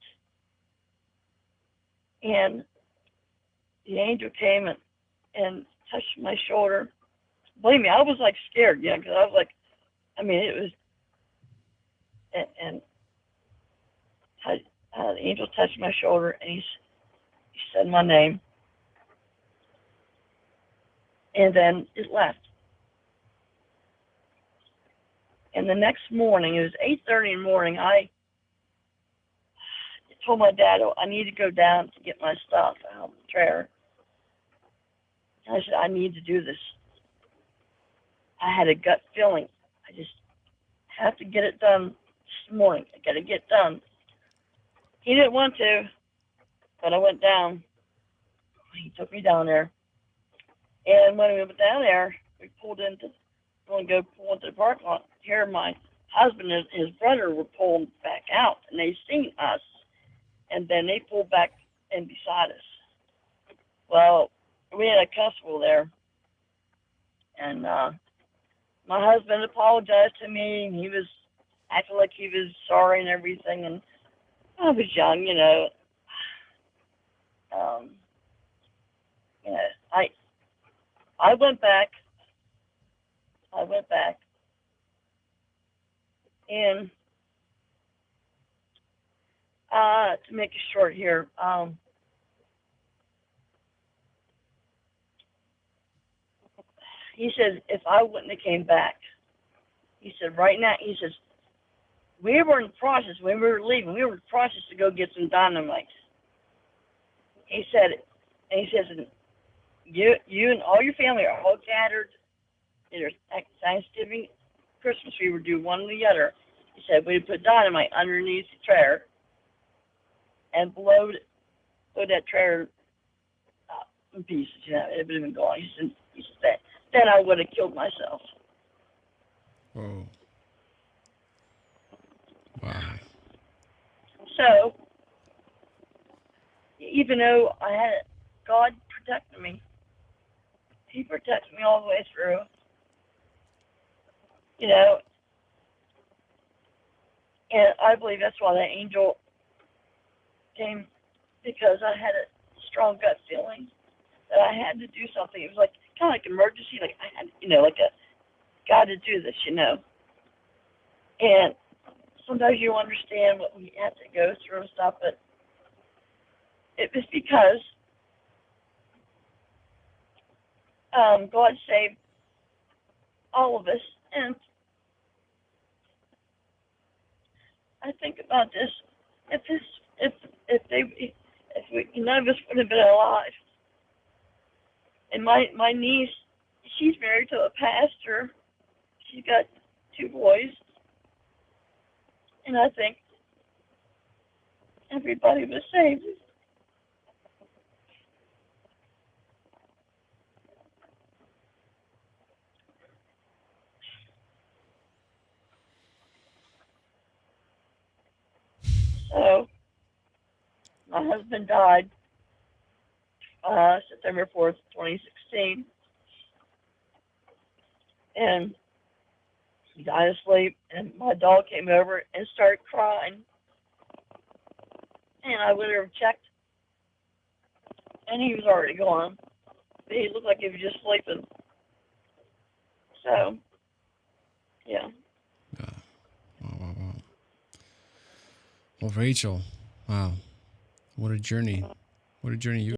And the angel came and touched my shoulder. Believe me, I was like scared, because I was like, it was, and the angel touched my shoulder, and he said my name, and then it left. And the next morning, it was 8:30 in the morning, I told my dad, I need to go down to get my stuff out of the trailer. And I said, I need to do this. I had a gut feeling. I just have to get it done this morning. I got to get done. He didn't want to, but I went down. He took me down there. And when we went down there, we pulled into the parking lot. Here, my husband and his brother were pulling back out, and they seen us. And then they pulled back in beside us. Well, we had a constable there, and my husband apologized to me, and he was acting like he was sorry and everything. And I was young, I went back. And to make it short here, he said if I wouldn't have came back, he said right now, he says, we were in the process, when we were leaving, we were in the process to go get some dynamite. He said, you and all your family are all gathered. At Thanksgiving, Christmas, we would do one or the other. He said we'd put dynamite underneath the trailer and blow throw that trailer in pieces. It would have been gone. He said, then I would have killed myself. Whoa. Wow. So, even though I had God protecting me, He protects me all the way through. And I believe that's why that angel came, because I had a strong gut feeling that I had to do something. It was like kind of like emergency, like I had, like a got to do this, And sometimes you understand what we have to go through and stuff, but it was because God saved all of us, and I think about this: if none of us would have been alive. And my niece, she's married to a pastor. She's got 2 boys, and I think everybody was saved. So my husband died September 4th, 2016, and he died asleep. And my dog came over and started crying, and I went over and checked, and he was already gone. But he looked like he was just sleeping. So, yeah. Wow. Well, Rachel, wow. What a journey. What a journey you